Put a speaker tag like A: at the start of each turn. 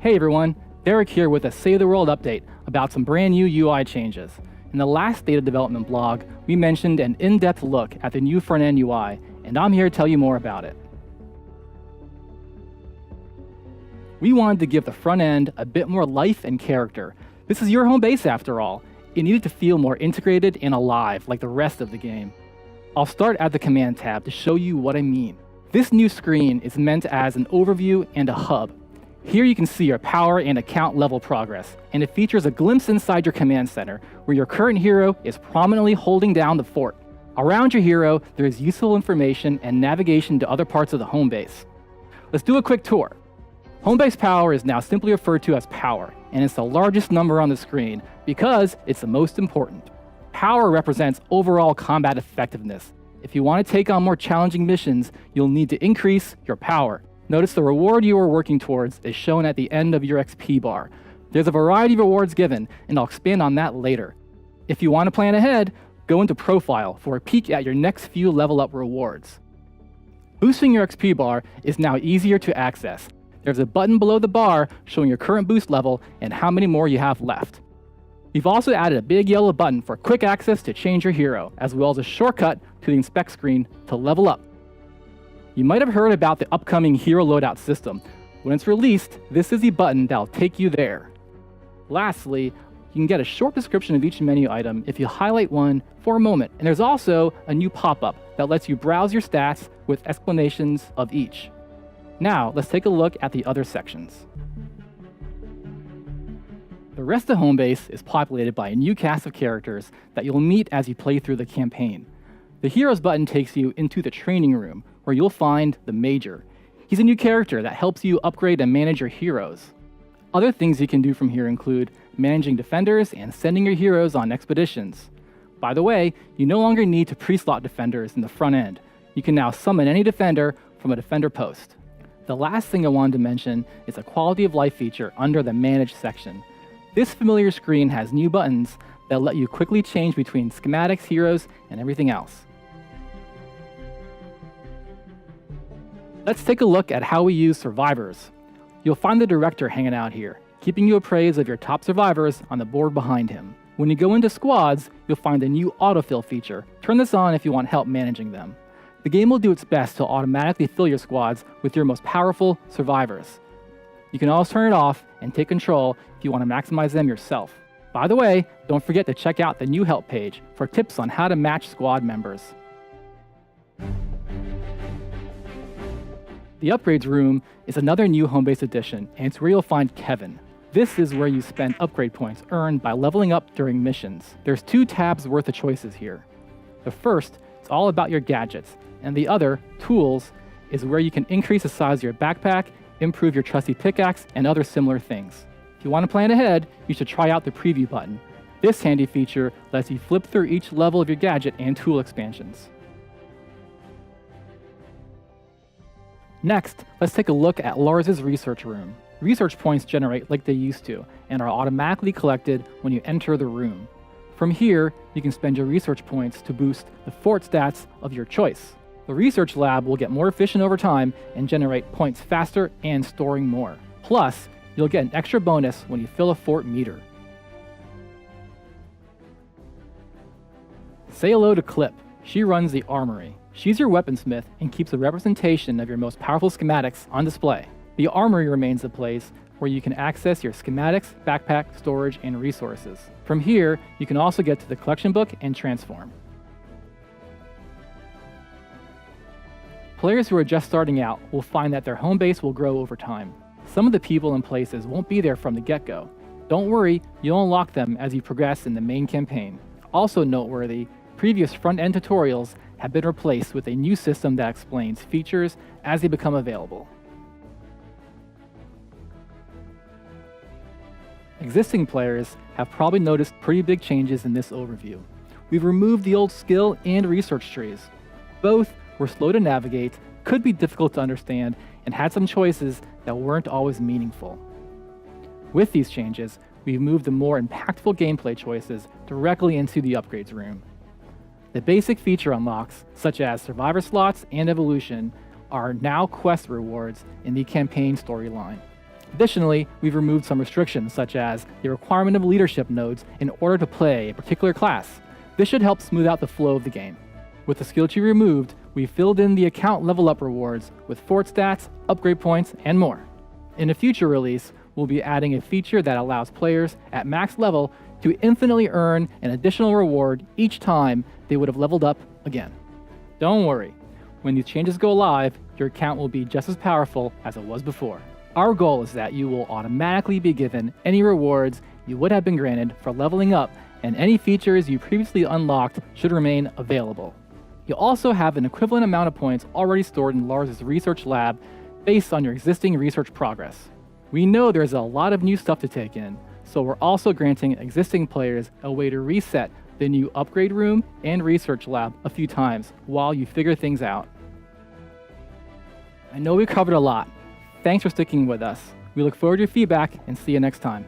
A: Hey everyone, Derek here with a Save the World update about some brand new UI changes. In the last data development blog, we mentioned an in-depth look at the new front-end UI, and I'm here to tell you more about it. We wanted to give the front end a bit more life and character. This is your home base after all. It needed to feel more integrated and alive like the rest of the game. I'll start at the command tab to show you what I mean. This new screen is meant as an overview and a hub. Here you can see your power and account level progress, and it features a glimpse inside your command center, where your current hero is prominently holding down the fort. Around your hero, there is useful information and navigation to other parts of the home base. Let's do a quick tour. Home base power is now simply referred to as power, and it's the largest number on the screen because it's the most important. Power represents overall combat effectiveness. If you want to take on more challenging missions, you'll need to increase your power. Notice the reward you are working towards is shown at the end of your XP bar. There's a variety of rewards given, and I'll expand on that later. If you want to plan ahead, go into Profile for a peek at your next few level up rewards. Boosting your XP bar is now easier to access. There's a button below the bar showing your current boost level and how many more you have left. We've also added a big yellow button for quick access to change your hero, as well as a shortcut to the inspect screen to level up. You might have heard about the upcoming hero loadout system. When it's released, this is the button that'll take you there. Lastly, you can get a short description of each menu item if you highlight one for a moment, and there's also a new pop-up that lets you browse your stats with explanations of each. Now, let's take a look at the other sections. The rest of home base is populated by a new cast of characters that you'll meet as you play through the campaign. The Heroes button takes you into the training room, where you'll find the Major. He's a new character that helps you upgrade and manage your heroes. Other things you can do from here include managing defenders and sending your heroes on expeditions. By the way, you no longer need to pre-slot defenders in the front end. You can now summon any defender from a defender post. The last thing I wanted to mention is a quality of life feature under the Manage section. This familiar screen has new buttons that let you quickly change between schematics, heroes, and everything else. Let's take a look at how we use survivors. You'll find the director hanging out here, keeping you appraised of your top survivors on the board behind him. When you go into squads, you'll find a new autofill feature. Turn this on if you want help managing them. The game will do its best to automatically fill your squads with your most powerful survivors. You can always turn it off and take control if you want to maximize them yourself. By the way, don't forget to check out the new help page for tips on how to match squad members. The Upgrades room is another new home base addition, and it's where you'll find Kevin. This is where you spend upgrade points earned by leveling up during missions. There's 2 tabs worth of choices here. The first is all about your gadgets, and the other, Tools, is where you can increase the size of your backpack, improve your trusty pickaxe, and other similar things. If you want to plan ahead, you should try out the Preview button. This handy feature lets you flip through each level of your gadget and tool expansions. Next, let's take a look at Lars's research room. Research points generate like they used to, and are automatically collected when you enter the room. From here, you can spend your research points to boost the fort stats of your choice. The research lab will get more efficient over time and generate points faster and storing more. Plus, you'll get an extra bonus when you fill a fort meter. Say hello to Clip. She runs the armory. She's your weaponsmith and keeps a representation of your most powerful schematics on display. The armory remains the place where you can access your schematics, backpack, storage, and resources. From here, you can also get to the collection book and transform. Players who are just starting out will find that their home base will grow over time. Some of the people and places won't be there from the get-go. Don't worry, you'll unlock them as you progress in the main campaign. Also noteworthy, previous front-end tutorials have been replaced with a new system that explains features as they become available. Existing players have probably noticed pretty big changes in this overview. We've removed the old skill and research trees. Both were slow to navigate, could be difficult to understand, and had some choices that weren't always meaningful. With these changes, we've moved the more impactful gameplay choices directly into the Upgrades room. The basic feature unlocks, such as survivor slots and evolution, are now quest rewards in the campaign storyline. Additionally, we've removed some restrictions, such as the requirement of leadership nodes in order to play a particular class. This should help smooth out the flow of the game. With the skill tree removed, we filled in the account level up rewards with fort stats, upgrade points, and more. In a future release, we'll be adding a feature that allows players at max level to infinitely earn an additional reward each time they would have leveled up again. Don't worry, when these changes go live, your account will be just as powerful as it was before. Our goal is that you will automatically be given any rewards you would have been granted for leveling up, and any features you previously unlocked should remain available. You'll also have an equivalent amount of points already stored in Lars's research lab based on your existing research progress. We know there's a lot of new stuff to take in, so we're also granting existing players a way to reset the new upgrade room and research lab a few times while you figure things out. I know we covered a lot. Thanks for sticking with us. We look forward to your feedback and see you next time.